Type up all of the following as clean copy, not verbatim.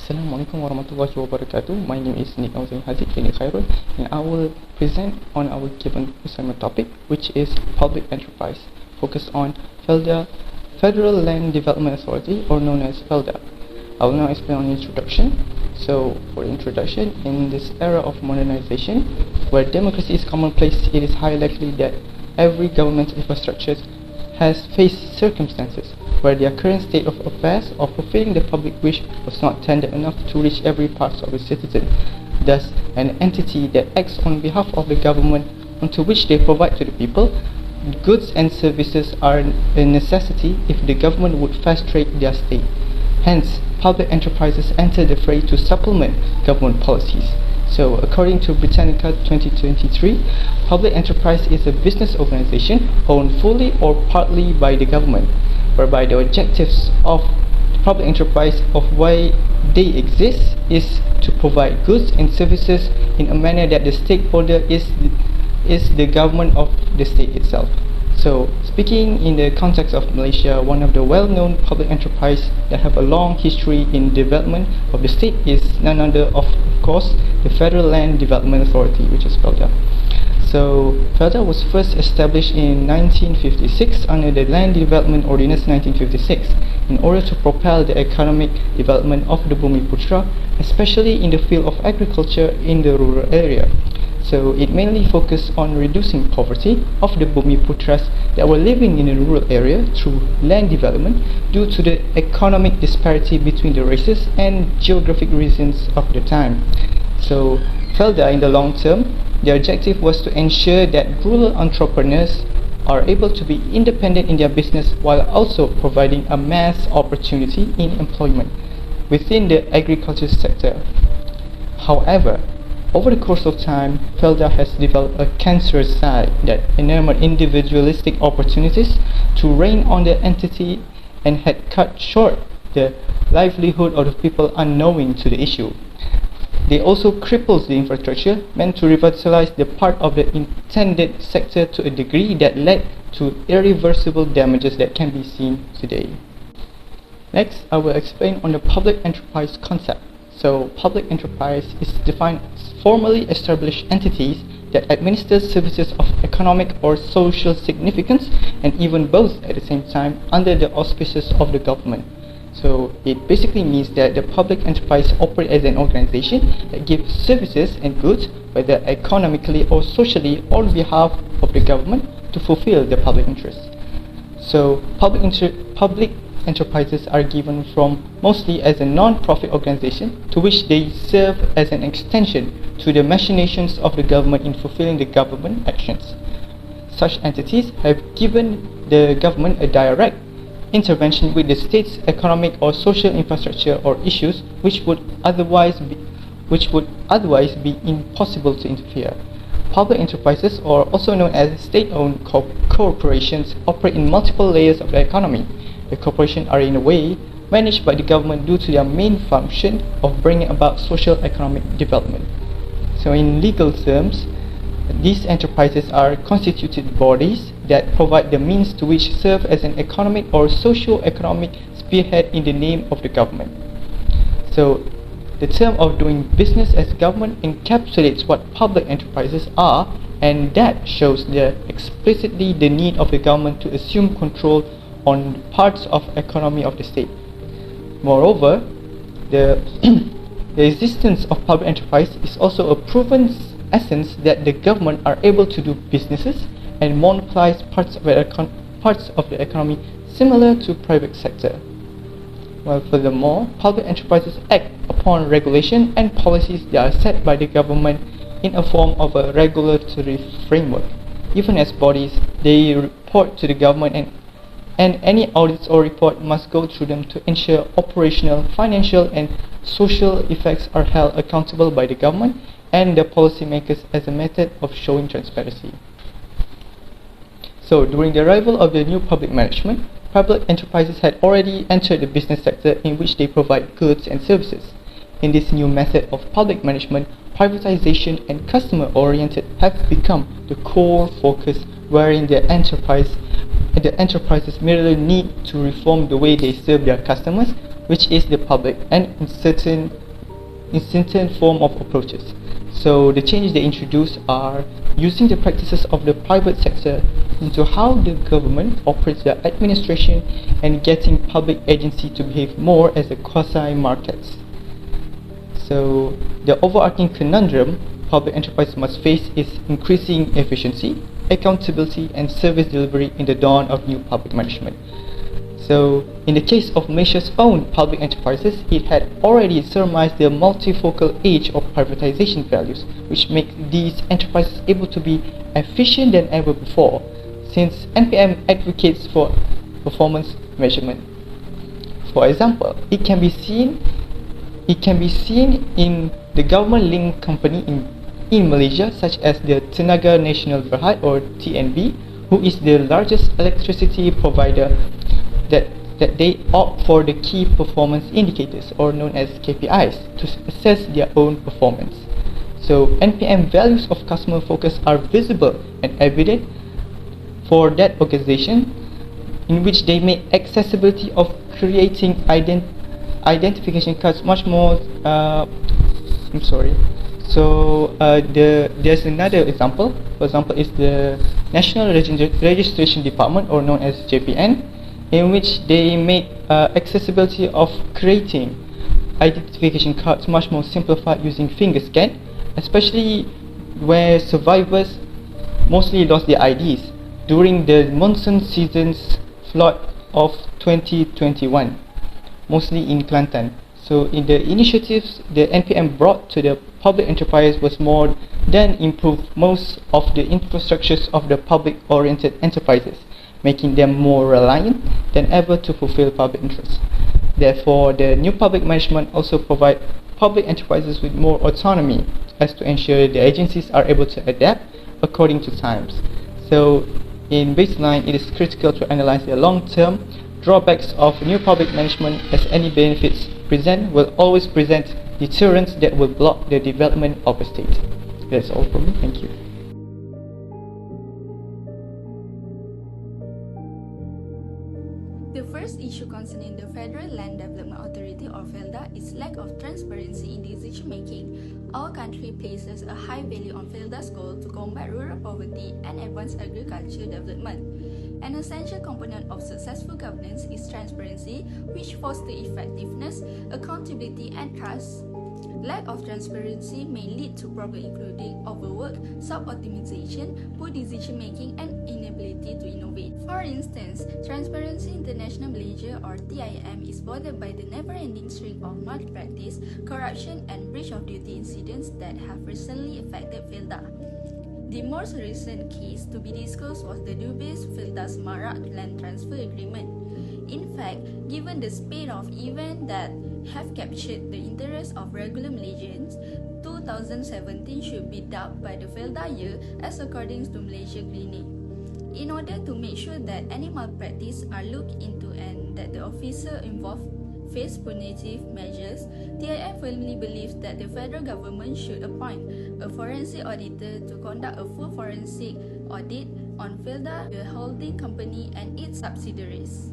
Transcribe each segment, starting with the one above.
Assalamualaikum warahmatullahi wabarakatuh. My name is AUZAIE HAZIQ in KHAIRUL, and I will present on our given assignment topic, which is public enterprise, focused on Felda, Federal Land Development Authority, or known as Felda. I will now explain on introduction. So, for introduction, in this era of modernization, where democracy is commonplace, it is highly likely that every government infrastructure has faced circumstances where their current state of affairs of fulfilling the public wish was not tender enough to reach every part of the citizen. Thus, an entity that acts on behalf of the government onto which they provide to the people, goods and services are a necessity if the government would fast-track their state. Hence, public enterprises enter the fray to supplement government policies. So, according to Britannica 2023, public enterprise is a business organization owned fully or partly by the government, whereby the objectives of public enterprise of why they exist is to provide goods and services in a manner that the stakeholder is the government of the state itself. So, speaking in the context of Malaysia, one of the well-known public enterprise that have a long history in development of the state is none other of course the Federal Land Development Authority, which is Felda. So, Felda was first established in 1956 under the Land Development Ordinance 1956 in order to propel the economic development of the Bumiputra, especially in the field of agriculture in the rural area. So, it mainly focused on reducing poverty of the Bumiputras that were living in the rural area through land development due to the economic disparity between the races and geographic reasons of the time. So, Felda in the long term, the objective was to ensure that rural entrepreneurs are able to be independent in their business while also providing a mass opportunity in employment within the agriculture sector. However, over the course of time, Felda has developed a cancerous side that enamored individualistic opportunities to reign on the entity and had cut short the livelihood of the people unknowing to the issue. They also cripples the infrastructure meant to revitalize the part of the intended sector to a degree that led to irreversible damages that can be seen today. Next, I will explain on the public enterprise concept. So, public enterprise is defined as formally established entities that administer services of economic or social significance, and even both at the same time under the auspices of the government. So, it basically means that the public enterprise operates as an organization that gives services and goods, whether economically or socially, on behalf of the government to fulfill the public interest. So, public enterprises are given from mostly as a non-profit organization to which they serve as an extension to the machinations of the government in fulfilling the government actions. Such entities have given the government a direct intervention with the state's economic or social infrastructure or issues which would otherwise be impossible to interfere. Public enterprises, or also known as state-owned corporations, operate in multiple layers of the economy. The corporations are in a way managed by the government due to their main function of bringing about social economic development. So in legal terms, these enterprises are constituted bodies that provide the means to which serve as an economic or socio-economic spearhead in the name of the government. So the term of doing business as government encapsulates what public enterprises are, and that shows explicitly the need of the government to assume control on parts of economy of the state. Moreover, the existence of public enterprise is also a proven essence that the government are able to do businesses and monopolize parts of the economy similar to private sector. Well, furthermore, public enterprises act upon regulation and policies that are set by the government in a form of a regulatory framework. Even as bodies, they report to the government, and any audits or report must go through them to ensure operational, financial and social effects are held accountable by the government and the policymakers as a method of showing transparency. So, during the arrival of the new public management, public enterprises had already entered the business sector in which they provide goods and services. In this new method of public management, privatization and customer-oriented have become the core focus, wherein the enterprises merely need to reform the way they serve their customers which is the public, and in certain form of approaches. So the changes they introduce are using the practices of the private sector into how the government operates their administration and getting public agency to behave more as a quasi-markets. So the overarching conundrum public enterprise must face is increasing efficiency, accountability and service delivery in the dawn of new public management. So in the case of Malaysia's own public enterprises, it had already surmised the multifocal age of privatization values, which make these enterprises able to be efficient than ever before, since NPM advocates for performance measurement. For example, it can be seen in the government-linked company in Malaysia, such as the Tenaga Nasional Berhad or TNB, who is the largest electricity provider, that they opt for the key performance indicators, or known as KPIs, to assess their own performance. So NPM values of customer focus are visible and evident for that organization, in which they make accessibility of creating identification cards much more there's another example. For example, is the National Registration Department, or known as JPN, in which they make accessibility of creating identification cards much more simplified using finger scan, especially where survivors mostly lost their IDs during the monsoon season's flood of 2021, mostly in Kelantan. So in the initiatives the NPM brought to the public enterprise was more than improve most of the infrastructures of the public-oriented enterprises, making them more reliant than ever to fulfill public interest. Therefore, the new public management also provide public enterprises with more autonomy as to ensure the agencies are able to adapt according to times. So in baseline, it is critical to analyze the long-term drawbacks of new public management, as any benefits present will always present deterrents that will block the development of a state. That's all from me. Thank you. The first issue concerning the Federal Land Development Authority, or Felda, is lack of transparency in decision making. Our country places a high value on Felda's goal to combat rural poverty and advance agriculture development. An essential component of successful governance is transparency, which fosters effectiveness, accountability, and trust. Lack of transparency may lead to problems including overwork, sub-optimization, poor decision-making, and inability to innovate. For instance, Transparency International Malaysia, or TIM, is bothered by the never-ending string of malpractice, corruption, and breach of duty incidents that have recently affected Felda. The most recent case to be disclosed was the dubious Felda's Marak land transfer agreement. In fact, given the spate of events that have captured the interest of regular Malaysians, 2017 should be dubbed by the Felda year, as according to Malaysia Clinic. In order to make sure that any malpractice are looked into and that the officer involved face punitive measures, TIM firmly believes that the federal government should appoint a forensic auditor to conduct a full forensic audit on Felda, the holding company, and its subsidiaries.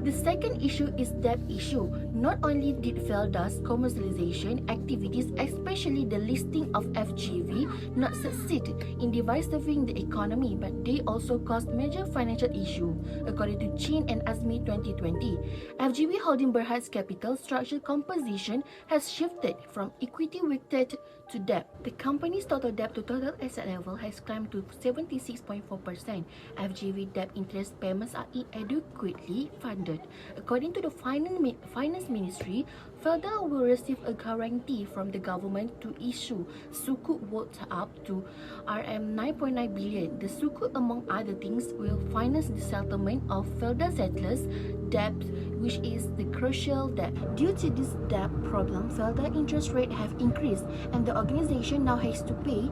The second issue is debt issue. Not only did Felda's commercialization activities, especially the listing of FGV, not succeed in diversifying the economy, but they also caused major financial issue. According to Chin and AZREE 2020, FGV Holding Berhad's capital structure composition has shifted from equity-weighted to debt. The company's total debt to total asset level has climbed to 76.4%. FGV debt interest payments are inadequately funded. According to the Finance Ministry, Felda will receive a guarantee from the government to issue sukuk worth up to RM9.9 billion. The sukuk, among other things, will finance the settlement of Felda settlers' debt, which is the crucial debt. Due to this debt problem, Felda interest rate have increased, and the organization now has to pay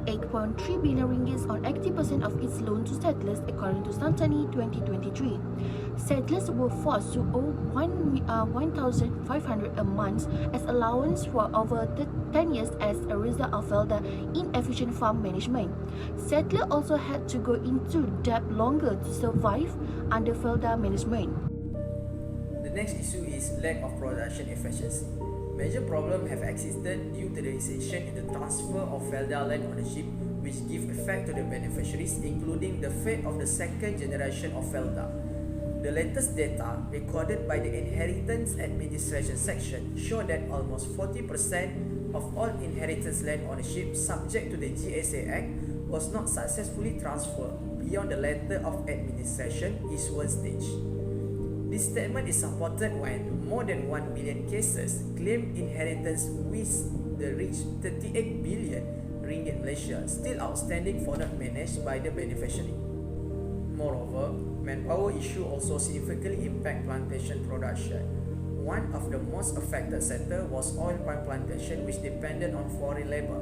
8.3 billion ringgit on 80% of its loan to settlers, according to Santani 2023. Settlers were forced to owe 1,500 a month as allowance for over 10 years as a result of Felda inefficient farm management. Settlers also had to go into debt longer to survive under Felda management. The next issue is lack of production efficiency. Major problems have existed due to the decision in the transfer of Felda land ownership, which give effect to the beneficiaries, including the fate of the second generation of Felda. The latest data recorded by the Inheritance Administration section show that almost 40% of all inheritance land ownership subject to the GSA Act was not successfully transferred beyond the letter of administration issuance stage. This statement is supported when more than 1 million cases claim inheritance with the reach 38 billion ringgit Malaysia still outstanding for not managed by the beneficiary. Moreover, manpower issue also significantly impact plantation production. One of the most affected sector was oil palm plantation, which depended on foreign labor.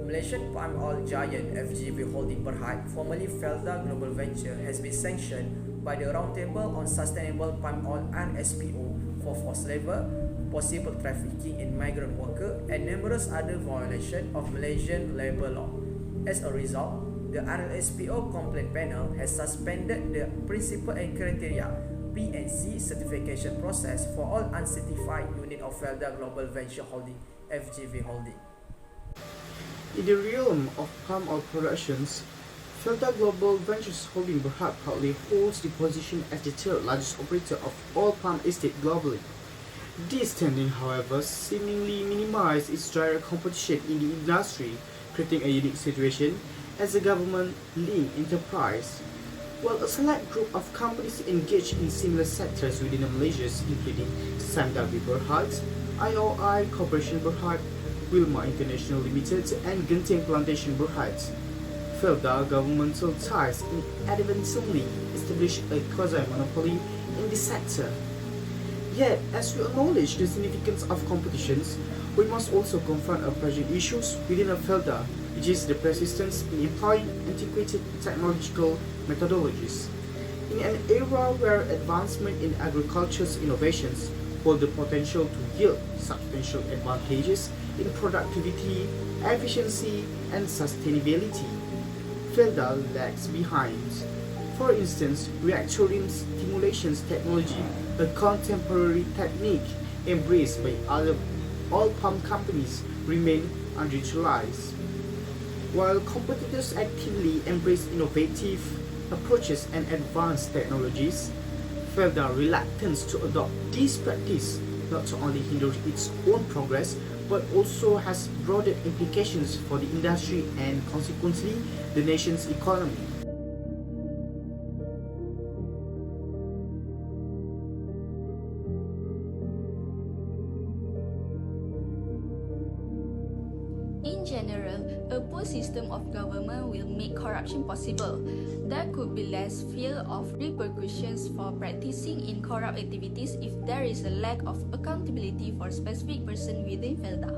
Malaysian palm oil giant FGV Holding Berhad, formerly Felda Global Venture, has been sanctioned by the Roundtable on Sustainable Palm Oil RSPO for forced labor, possible trafficking in migrant worker, and numerous other violations of Malaysian labor law. As a result, the RSPO complaint panel has suspended the principle and criteria P&C certification process for all uncertified unit of Felda Global Venture Holding FGV Holding. In the realm of palm oil productions, Felda Global Ventures Holding Berhad proudly holds the position as the third largest operator of all palm estate globally. This standing, however, seemingly minimizes its direct competition in the industry, creating a unique situation as a government-linked enterprise. While a select group of companies engage in similar sectors within Malaysia, including SAMW Berhad, IOI Corporation Berhad, Wilma International Limited, and Genting Plantation Berhad, Felda governmental ties inadvertently established a quasi-monopoly in this sector. Yet, as we acknowledge the significance of competitions, we must also confront a pressing issues within a Felda, which is the persistence in employing antiquated technological methodologies. In an era where advancement in agriculture's innovations hold the potential to yield substantial advantages in productivity, efficiency, and sustainability, Felda lags behind. For instance, reactorium stimulations technology, a contemporary technique embraced by all palm companies, remain underutilized. While competitors actively embrace innovative approaches and advanced technologies, Felda's reluctance to adopt this practice not only hinders its own progress but also has broader implications for the industry and consequently the nation's economy. In general, a poor system of government will make corruption possible. There could be less fear of repercussions for practicing in corrupt activities if there is a lack of accountability for specific person within Felda.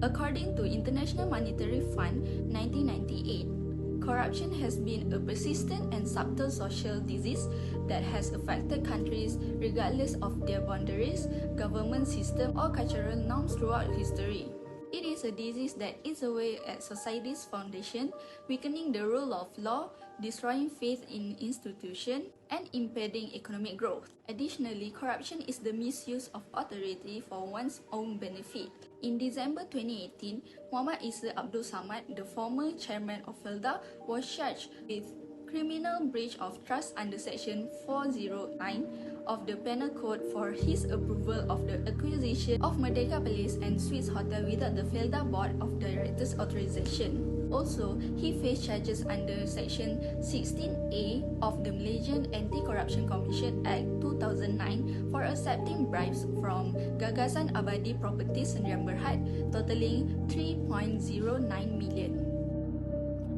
According to International Monetary Fund 1998, corruption has been a persistent and subtle social disease that has affected countries regardless of their boundaries, government system, or cultural norms throughout history. It is a disease that eats away at society's foundation, weakening the rule of law, destroying faith in institutions, and impeding economic growth. Additionally, corruption is the misuse of authority for one's own benefit. In December 2018, Muhammad Isa Abdul Samad, the former chairman of Felda, was charged with criminal breach of trust under Section 409 of the Penal Code for his approval of the acquisition of Merdeka Palace and Suites Hotel without the Felda Board of Directors authorization. Also, he faced charges under Section 16A of the Malaysian Anti-Corruption Commission Act 2009 for accepting bribes from Gagasan Abadi Properties Sdn Berhad totaling 3.09 million.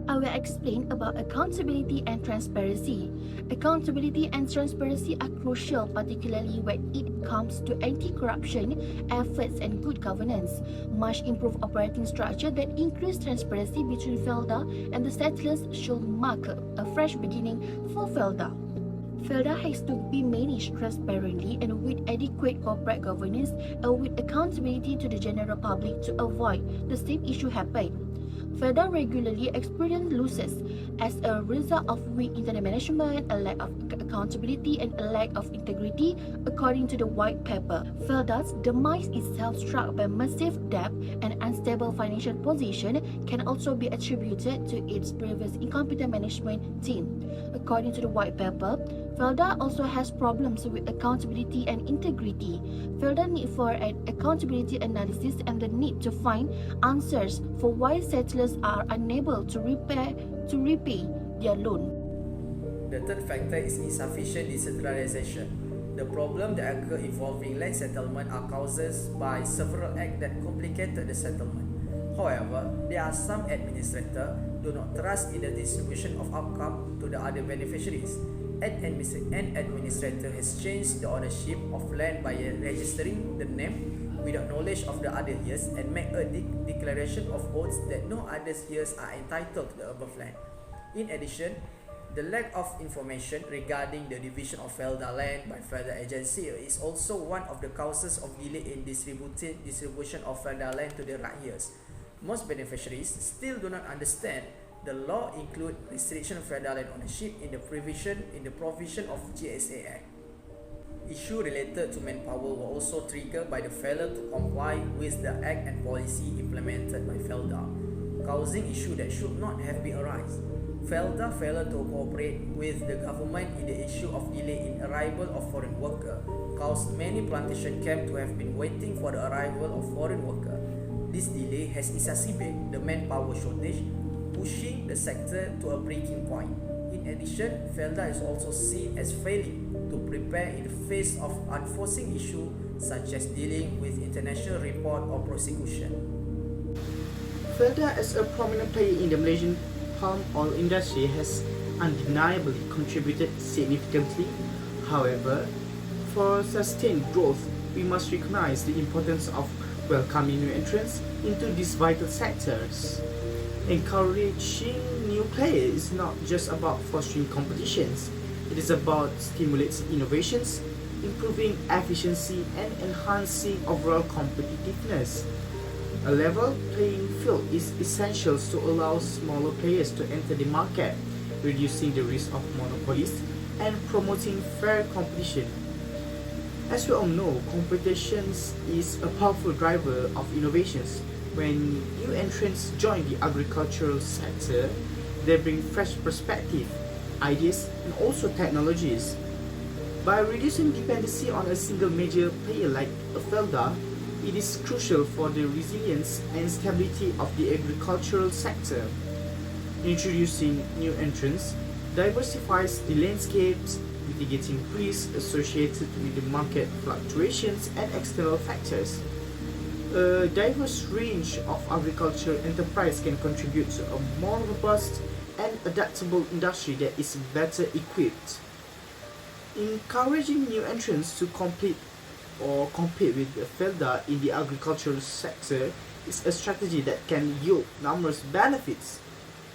I will explain about accountability and transparency. Accountability and transparency are crucial, particularly when it comes to anti-corruption efforts and good governance. Much improved operating structure that increase transparency between Felda and the settlers should mark a fresh beginning for Felda. Felda has to be managed transparently and with adequate corporate governance and with accountability to the general public to avoid the same issue happening. Felda regularly experiences losses as a result of weak internal management, a lack of accountability, and a lack of integrity, according to the white paper. Felda's demise itself, struck by massive debt and unstable financial position, can also be attributed to its previous incompetent management team. According to the white paper, Felda also has problems with accountability and integrity. Felda need for an accountability analysis and the need to find answers for why settlers are unable to repay their loan. The third factor is insufficient decentralization. The problem that occur involving land settlement are caused by several acts that complicated the settlement. However, there are some administrators do not trust in the distribution of outcome to the other beneficiaries. An administrator has changed the ownership of land by registering the name without knowledge of the other heirs and make a declaration of oaths that no other heirs are entitled to the above land. In addition, the lack of information regarding the division of Felda land by Felda agency is also one of the causes of delay in distribution of Felda land to the right heirs. Most beneficiaries still do not understand the law include restriction of Felda land ownership in the provision of GSA Act. Issue related to manpower were also triggered by the failure to comply with the act and policy implemented by Felda, causing issue that should not have been arise. Felda failure to cooperate with the government in the issue of delay in arrival of foreign worker caused many plantation camps to have been waiting for the arrival of foreign worker. This delay has exacerbated the manpower shortage, pushing the sector to a breaking point. In addition, Felda is also seen as failing to prepare in the face of unforeseen issues such as dealing with international report or prosecution. Felda, as a prominent player in the Malaysian palm oil industry, has undeniably contributed significantly. However, for sustained growth, we must recognize the importance of welcoming new entrants into these vital sectors. Encouraging new players is not just about fostering competitions, it is about stimulating innovations, improving efficiency, and enhancing overall competitiveness. A level playing field is essential to allow smaller players to enter the market, reducing the risk of monopolies and promoting fair competition. As we all know, competition is a powerful driver of innovations. When new entrants join the agricultural sector, they bring fresh perspective, ideas, and also technologies. By reducing dependency on a single major player like Felda, it is crucial for the resilience and stability of the agricultural sector. Introducing new entrants diversifies the landscapes, mitigating risks associated with the market fluctuations and external factors. A diverse range of agricultural enterprise can contribute to a more robust and adaptable industry that is better equipped. Encouraging new entrants to compete with Felda in the agricultural sector is a strategy that can yield numerous benefits.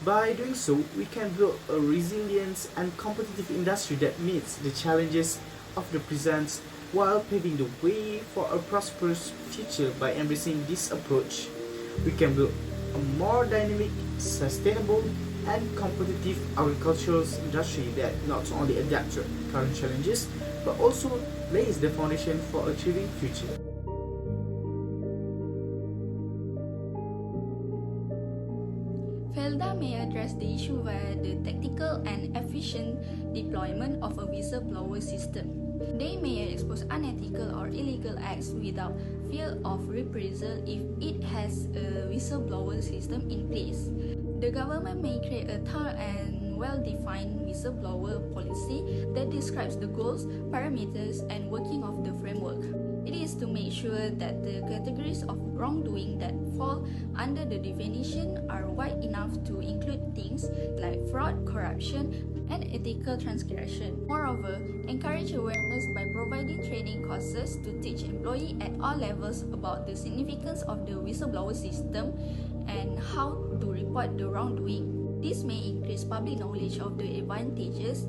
By doing so, we can build a resilient and competitive industry that meets the challenges of the present while paving the way for a prosperous future. By embracing this approach, we can build a more dynamic, sustainable, and competitive agricultural industry that not only adapts to current challenges but also lays the foundation for a thriving future. Felda may address the issue via the tactical and efficient deployment of a whistleblower system. They may expose unethical or illegal acts without fear of reprisal if it has a whistleblower system in place. The government may create a thorough and well-defined whistleblower policy that describes the goals, parameters, and working of the framework. It is to make sure that the categories of wrongdoing that fall under the definition are wide enough to include things like fraud, corruption, and ethical transgression. Moreover, encourage awareness by providing training courses to teach employees at all levels about the significance of the whistleblower system and how to report the wrongdoing. This may increase public knowledge of the advantages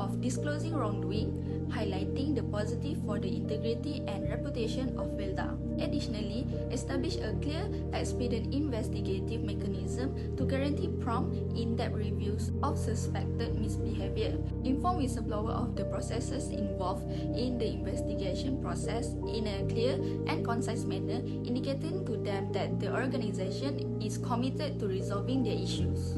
of disclosing wrongdoing, highlighting the positive for the integrity and reputation of Felda. Additionally, establish a clear, expedient investigative mechanism to guarantee prompt, in-depth reviews of suspected misbehavior. Inform whistleblower of the processes involved in the investigation process in a clear and concise manner, indicating to them that the organization is committed to resolving their issues.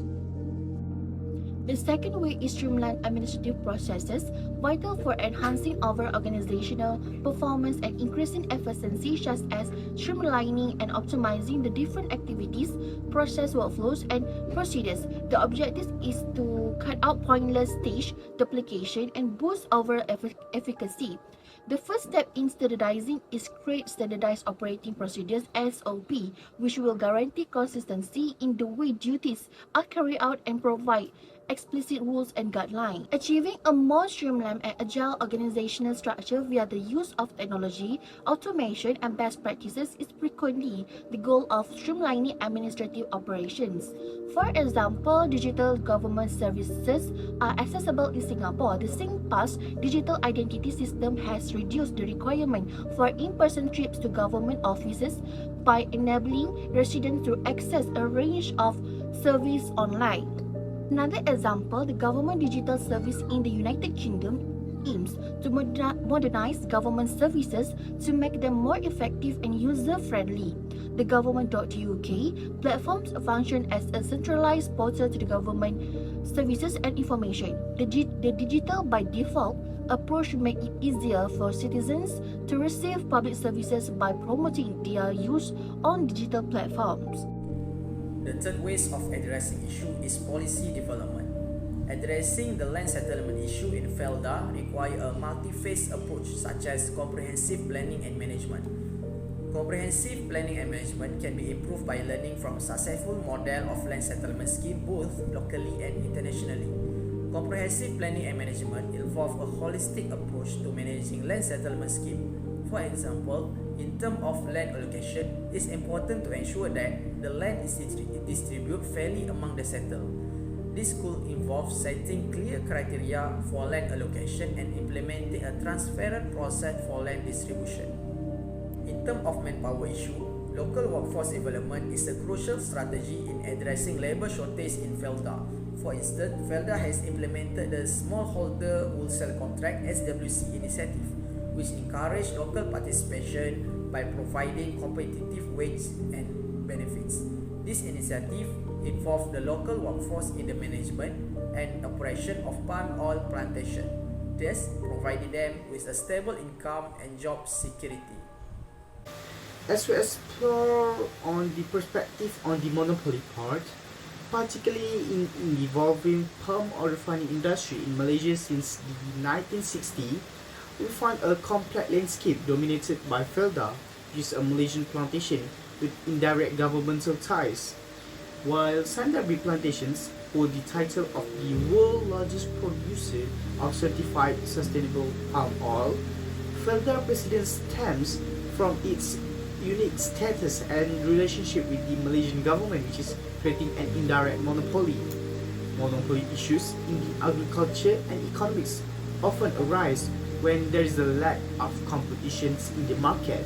The second way is streamline administrative processes, vital for enhancing overall organizational performance and increasing efficiency, such as streamlining and optimizing the different activities, process workflows, and procedures. The objective is to cut out pointless stage duplication and boost overall efficacy. The first step in standardizing is create standardized operating procedures (SOP), which will guarantee consistency in the way duties are carried out and provide explicit rules and guidelines. Achieving a more streamlined and agile organizational structure via the use of technology, automation, and best practices is frequently the goal of streamlining administrative operations. For example, digital government services are accessible in Singapore. The SingPass digital identity system has reduced the requirement for in-person trips to government offices by enabling residents to access a range of services online. Another example, the government digital service in the United Kingdom aims to modernize government services to make them more effective and user-friendly. The government.uk platforms function as a centralized portal to the government services and information. The digital by default approach make it easier for citizens to receive public services by promoting their use on digital platforms. The third ways of addressing issue is policy development. Addressing the land settlement issue in Felda require a multi-phase approach such as comprehensive planning and management. Comprehensive planning and management can be improved by learning from a successful model of land settlement scheme both locally and internationally. Comprehensive planning and management involve a holistic approach to managing land settlement scheme. For example, in terms of land allocation, it's important to ensure that the land is distributed fairly among the settled. This could involve setting clear criteria for land allocation and implementing a transparent process for land distribution. In terms of manpower issue, local workforce development is a crucial strategy in addressing labour shortage in Felda. For instance, Felda has implemented the Smallholder Wholesale Contract (SWC) initiative, which encourage local participation by providing competitive wage and benefits. This initiative involves the local workforce in the management and operation of palm oil plantation, thus providing them with a stable income and job security. As we explore on the perspective on the monopoly part, particularly in the evolving palm oil refining industry in Malaysia since the 1960s, we find a complex landscape dominated by Felda, which is a Malaysian plantation with indirect governmental ties. While Sandabi plantations hold the title of the world's largest producer of certified sustainable palm oil, Felda precedence stems from its unique status and relationship with the Malaysian government, which is creating an indirect monopoly. Monopoly issues in the agriculture and economics often arise when there is a lack of competitions in the market.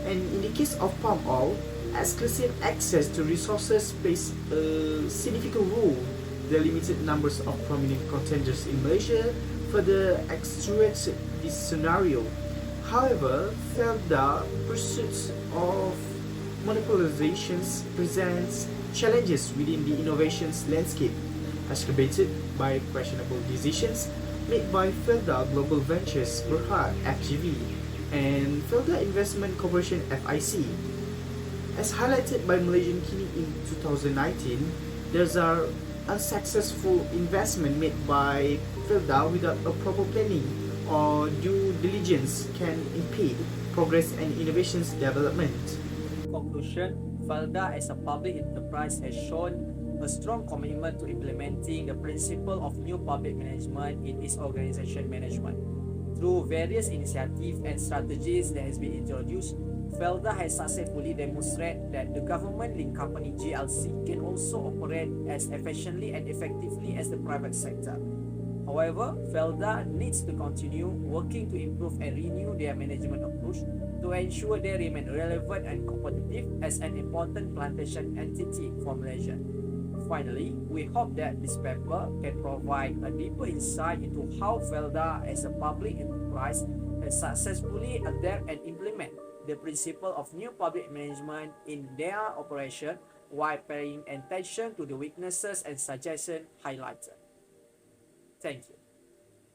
And in the case of palm oil, exclusive access to resources plays a significant role. The limited numbers of prominent contenders in Malaysia further accentuates this scenario. However, Felda pursuits of monopolizations presents challenges within the innovations landscape, exacerbated by questionable decisions made by Felda Global Ventures Berhad FGV and Felda Investment Corporation FIC. As highlighted by Malaysian Kini in 2019, there's an unsuccessful investment made by Felda without a proper planning or due diligence can impede progress and innovations development. In conclusion, Felda as a public enterprise has shown a strong commitment to implementing the principle of new public management in its organization management. Through various initiatives and strategies that has been introduced, Felda has successfully demonstrated that the government-linked company GLC can also operate as efficiently and effectively as the private sector. However, Felda needs to continue working to improve and renew their management approach to ensure they remain relevant and competitive as an important plantation entity for Malaysia. Finally, we hope that this paper can provide a deeper insight into how Felda as a public enterprise has successfully adapt and implement the principle of new public management in their operation while paying attention to the weaknesses and suggestions highlighted. Thank you.